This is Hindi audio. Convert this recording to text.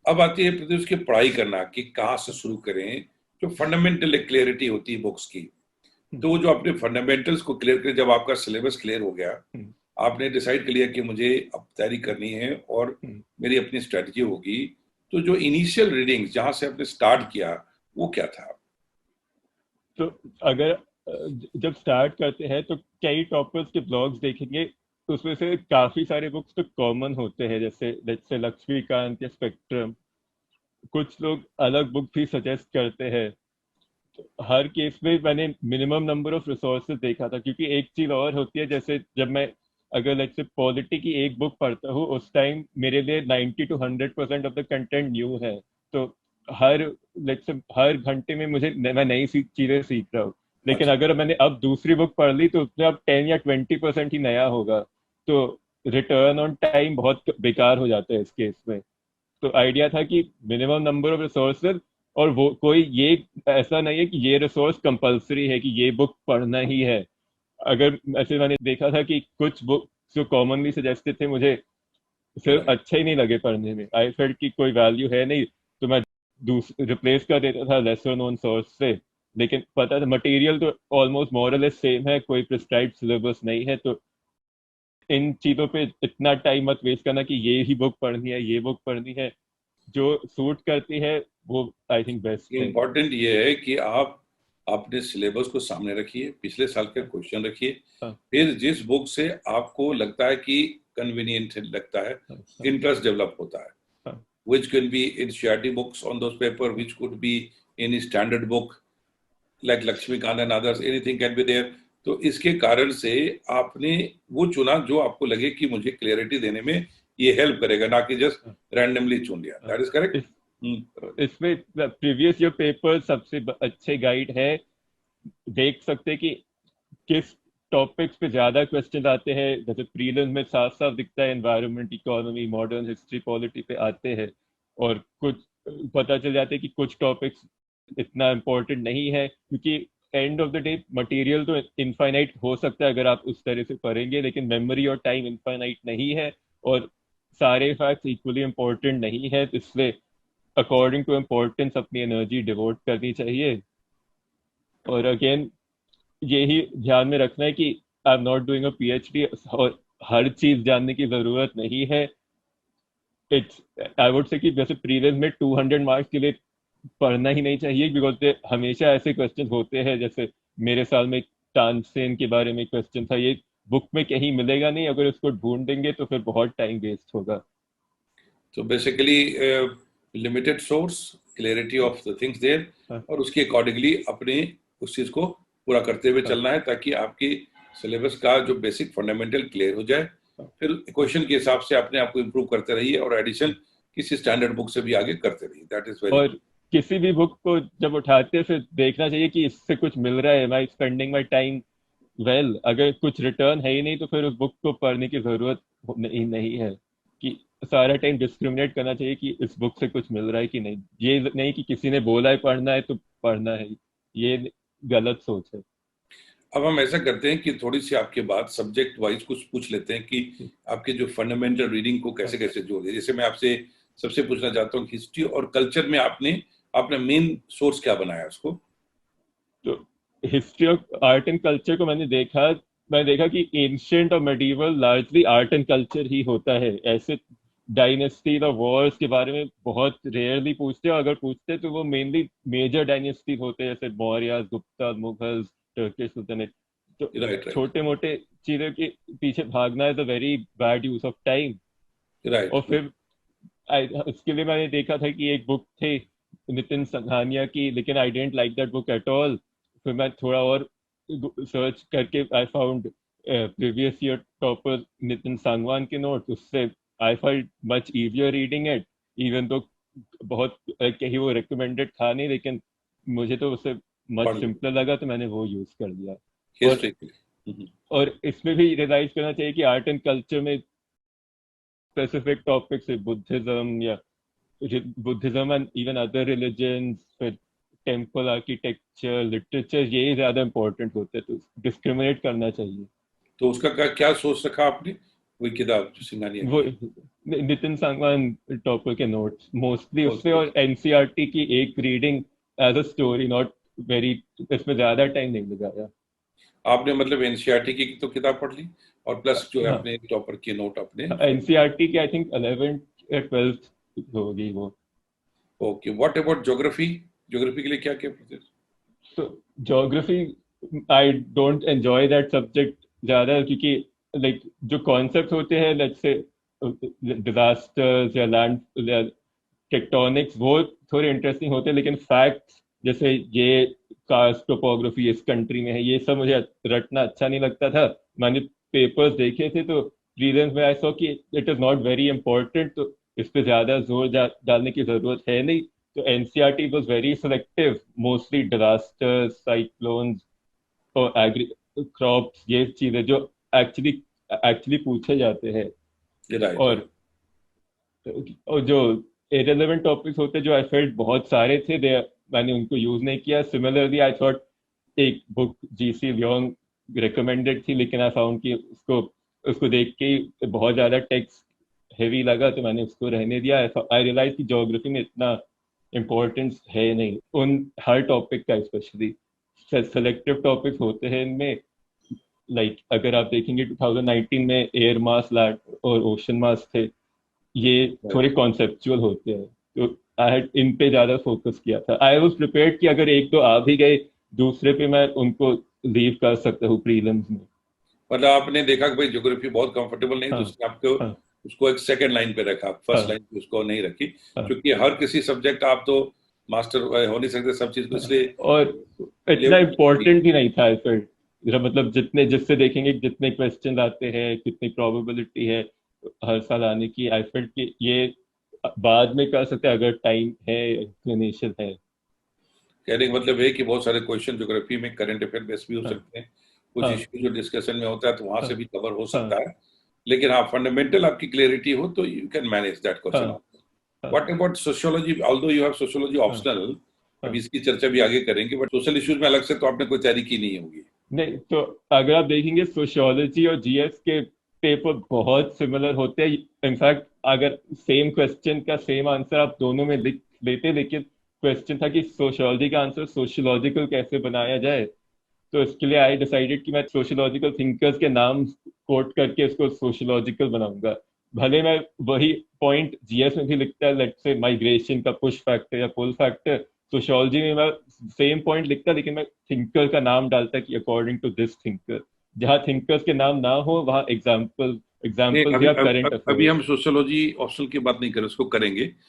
अब आती है प्रति उसकी पढ़ाई करना कि कहाँ से शुरू करें, जो फंडामेंटल क्लियरिटी होती है बुक्स की। तो वो जो अपने फंडामेंटल्स को क्लियर करें, जब आपका सिलेबस क्लियर हो गया, आपने डिसाइड कर लिया कि मुझे अब तैयारी करनी है और मेरी अपनी स्ट्रेटजी होगी, तो जो इनिशियल रीडिंग्स जहां से आपने स्टार्ट किया वो क्या था? तो अगर जब स्टार्ट करते हैं तो कई टॉपर्स के ब्लॉग्स देखेंगे, तो उसमें से काफी सारे बुक्स तो कॉमन होते हैं, जैसे लेट्स से लक्ष्मीकांत या स्पेक्ट्रम। कुछ लोग अलग बुक भी सजेस्ट करते हैं। हर केस में मैंने मिनिमम नंबर ऑफ रिसोर्सेज देखा था, क्योंकि एक चीज और होती है, जैसे जब मैं अगर लेट्स से पॉलिटी की एक बुक पढ़ता हूँ, उस टाइम मेरे लिए 90 to 100% of the content new है। तो हर लेट्स से हर घंटे में मैं नई चीजें सीख रहा हूँ। लेकिन अच्छा। अगर मैंने अब दूसरी बुक पढ़ ली तो उसमें अब 10 या 20% ही नया होगा। तो रिटर्न ऑन टाइम बहुत बेकार हो जाता है इस केस में। तो आइडिया था कि मिनिमम नंबर ऑफ रिसोर्सेज, और वो कोई ये ऐसा नहीं है कि ये रिसोर्स कंपलसरी है कि ये बुक पढ़ना ही है। अगर ऐसे मैंने देखा था कि कुछ बुक जो कॉमनली सजेस्टेड थे, मुझे सिर्फ राइट। अच्छे ही नहीं लगे पढ़ने में, आई फेल्ट कि कोई वैल्यू है नहीं, तो मैं रिप्लेस कर देता था लेसर नोन सोर्स से। लेकिन पता था मटेरियल तो ऑलमोस्ट मोरलेस सेम है, कोई प्रिस्क्राइब्ड सिलेबस नहीं है। तो इन चीजों पे इतना टाइम मत वेस्ट करना कि ये ही बुक पढ़नी है, ये बुक पढ़नी है। जो सूट करती है वो आई थिंक बेस्ट है। इम्पोर्टेंट ये है कि आप अपने सिलेबस को सामने रखिए, पिछले साल के हाँ, क्वेश्चन रखिए, हाँ, फिर जिस बुक से आपको लगता है कि कन्वीनियंट लगता है, हाँ, हाँ, इंटरेस्ट डेवलप होता है, हाँ, which can be in NCERT books on those paper, which could be any standard book like Lakshmikant and others, anything can be there. तो इसके कारण से आपने वो चुना जो आपको लगे कि मुझे क्लियरिटी देने में ये हेल्प करेगा, ना कि जस्ट रैंडमली चुन लिया। हाँ। That is correct. इस इसमें प्रीवियस ईयर पेपर सबसे अच्छे गाइड है। देख सकते हैं कि किस टॉपिक्स पे ज्यादा क्वेश्चन आते हैं। जैसे प्रीलिम्स में साफ साफ दिखता है environment, economy, modern history, polity पे आते हैं। और कुछ पता चल जाते हैं कि कुछ टॉपिक्स इतना इम्पोर्टेंट नहीं है, क्योंकि end of the day material तो इनफाइनाइट हो सकता है अगर आप उस तरह से पढ़ेंगे, लेकिन मेमोरी और टाइम इनफाइनाइट नहीं है। और सारे फैक्ट्स इक्वली इम्पोर्टेंट नहीं है, तो इसलिए अकॉर्डिंग टू इम्पोर्टेंस अपनी एनर्जी डिवोट करनी चाहिए। और अगेन यही ध्यान में रखना है कि I am not doing a PhD और हर चीज जानने की जरूरत नहीं है। इट्स आई वुड से कि जैसे प्रीवियस में 200 मार्क्स के लिए पढ़ना ही नहीं चाहिए, बिकॉज हमेशा ऐसे क्वेश्चन होते हैं। जैसे मेरे साल में तानसेन के बारे में क्वेश्चन था, ये बुक में कहीं मिलेगा नहीं, अगर उसको ढूंढेंगे तो फिर बहुत टाइम वेस्ट होगा। तो basically limited source, clarity of the things there, हाँ, और उसके अकॉर्डिंगली अपने उस चीज को पूरा करते हुए हाँ, चलना है, ताकि आपकी सिलेबस का जो बेसिक फंडामेंटल क्लियर हो जाए। हाँ। फिर क्वेश्चन के हिसाब से अपने आप को इम्प्रूव करते रहिए और एडिशन किसी स्टैंडर्ड बुक से भी आगे करते रहिए। दैट इज वेरी और गुड। किसी भी बुक को जब उठाते हैं फिर देखना चाहिए कि इससे कुछ मिल रहा है, माई स्पेंडिंग माई टाइम वेल। अगर कुछ रिटर्न है ही नहीं तो फिर उस बुक को पढ़ने की जरूरत नहीं है। कि सारा टाइम डिस्क्रिमिनेट करना चाहिए कि इस बुक से कुछ मिल रहा है कि नहीं, ये नहीं कि किसी ने बोला है पढ़ना है तो पढ़ना है। ये गलत सोच है। अब हम ऐसा करते हैं कि थोड़ी सी आपके बात सब्जेक्ट वाइज कुछ पूछ लेते हैं कि आपके जो फंडामेंटल रीडिंग को कैसे हाँ, कैसे जोड़े। जैसे मैं आपसे सबसे पूछना चाहता हूँ, हिस्ट्री और कल्चर में आपने अपना मेन सोर्स क्या बनाया उसको? तो history of art and culture को मैंने देखा कि एंशियंट और medieval largely art and culture ही होता है। ऐसे डायनेस्टीज और वॉर्स के बारे में बहुत रेयरली पूछते हैं, अगर पूछते हैं तो वो मेनली मेजर डायनेस्टीज होते हैं, जैसे Maurya, Gupta, Mughals, Turkish sultanate. तो राइट, राइट, छोटे मोटे चीजों के पीछे भागना is a very bad use of time. Right. और फिर इसके लिए मैंने देखा था कि एक बुक थी नितिन संघानिया की, लेकिन I don't like that book at all. फिर मैं थोड़ा और सर्च करके I found previous year topper Nitin Sangwan के नोट, उससे I find much easier reading it. Even तो बहुत कहीं वो रिकमेंडेड था नहीं, लेकिन मुझे तो उससे मच पढ़ लो सिंपलर लगा तो मैंने वो यूज कर लिया। और हिस्ट्री के लिए। इसमें भी रियलाइज करना चाहिए कि आर्ट एंड कल्चर में स्पेसिफिक टॉपिक्स है, बुद्धिज्म या Buddhism and even other religions, फिर टेम्पल आर्किटेक्चर, लिटरेचर, ये ज्यादा इंपॉर्टेंट होते हैं, तो डिस्क्रिमिनेट करना चाहिए। तो उसका क्या क्या सोच रखा आपने, वही किताब जो सिंघानिया वो की है? नितिन सांगवान टॉपर के नोट्स मोस्टली उससे, Okay. और एनसीईआरटी की एक reading as a story, not very, इसमें ज्यादा टाइम नहीं लगाया। आपने मतलब एनसीईआरटी की तो किताब पढ़ ली और प्लस जो है हाँ, अपने टॉपर के नोट अपने एनसीईआरटी की आई थिंक 11th या 12th होगी वो। Okay, what about geography? Geography के लिए क्या क्या प्रोसेस? तो geography, I don't enjoy that subject ज्यादा, क्योंकि लाइक जो कॉन्सेप्ट होते हैं, लेट्स से डिजास्टर्स या लैंड टेक्टोनिक्स, वो थोड़े इंटरेस्टिंग होते हैं, लेकिन फैक्ट्स जैसे ये कास्ट टोपोग्राफी इस कंट्री में है, ये सब मुझे रटना अच्छा नहीं लगता था। मैंने पेपर्स देखे थे तो प्रीलिम्स में आई सॉ कि it is not very important, तो इस पे ज्यादा जोर डालने की जरूरत है नहीं। तो NCERT was very selective, mostly disasters, cyclones और एग्री क्रॉप्स, ये चीजें जो एक्चुअली एक्चुअली पूछे जाते हैं। राइट, और और जो इरेलेवेंट टॉपिक्स होते जो आई फेल्ट बहुत सारे थे, दे मैंने उनको यूज नहीं किया। सिमिलरली आई थॉट एक बुक जीसी लियोंग रिकमेंडेड थी, लेकिन आई फाउंड कि उसको उसको देख के ही बहुत ज्यादा टेक्स्ट हेवी लगा, तो मैंने उसको रहने दिया। आई रियलाइज कि ज्योग्राफी में इतना इम्पोर्टेंस है नहीं उन हर टॉपिक का, स्पेशली सेलेक्टिव टॉपिक्स होते हैं इनमें। अगर आप देखेंगे 2019 में एयर मास, लैंड और ओशन मास थे, ये थोड़े राइट। कॉन्सेप्चुअल होते हैं, तो आई हैड इन पे ज्यादा फोकस किया था। आई वाज प्रिपेयर्ड कि अगर एक दो आ भी गए, दूसरे पे मैं उनको लीव कर सकता हूँ प्रीलिम्स में। मतलब आपने देखा कि भाई ज्योग्राफी बहुत कंफर्टेबल नहीं, तो हाँ, उसने आपको हाँ, उसको एक सेकंड लाइन पे रखा, फर्स्ट हाँ, लाइन पे उसको नहीं रखी, हाँ, क्योंकि हर किसी सब्जेक्ट आप तो मास्टर हो नहीं सकते सब चीज को, हाँ। इसलिए और इतना लेवल। इम्पोर्टेंट भी नहीं था फिर। मतलब जितने जिससे देखेंगे जितने क्वेश्चन आते हैं, कितनी प्रोबेबिलिटी है हर साल आने की, आई फेल्ट कि ये बाद में कर सकते हैं अगर टाइम है, इंक्लिनेशन है। कहने का मतलब है कि बहुत सारे क्वेश्चन ज्योग्राफी में करंट अफेयर बेस भी हो हाँ, सकते हैं, कुछ हाँ, इश्यू जो डिस्कशन में होता है तो वहां हाँ, से भी कवर हो हाँ, सकता है। लेकिन हाँ, फंडामेंटल आपकी क्लियरिटी हो तो यू कैन मैनेज दैट हाँ, क्वेश्चन। हाँ, what about sociology? Although you have sociology हाँ, ऑप्शनल, अभी हाँ। इसकी चर्चा भी आगे करेंगे, बट सोशल इश्यूज में अलग से तो आपने कोई तैयारी की नहीं होगी। नहीं, तो अगर आप देखेंगे सोशियोलॉजी और जीएस के पेपर बहुत सिमिलर होते हैं। इनफैक्ट अगर सेम क्वेश्चन का सेम आंसर आप दोनों में लिख लेते, लेकिन क्वेश्चन था कि सोशियोलॉजी का आंसर सोशियोलॉजिकल कैसे बनाया जाए। तो इसके लिए आई डिसाइडेड कि मैं सोशियोलॉजिकल थिंकर्स के नाम कोट करके इसको सोशियोलॉजिकल बनाऊंगा। भले मैं वही पॉइंट जीएस में भी लिखता है, लेट्स से माइग्रेशन का पुश फैक्टर या पुल फैक्टर, सोशियोलॉजी में मैं सेम पॉइंट लिखता, लेकिन मैं थिंकर का नाम डालता कि अकॉर्डिंग टू दिस थिंकर। जहाँ थिंकर्स के नाम ना हो वहाँ नहीं, एग्जाम्पल्स अभी या करंट अभी अफेयर्स। हम सोशियोलॉजी ऑप्शनल की बात नहीं करें, उसको करेंगे।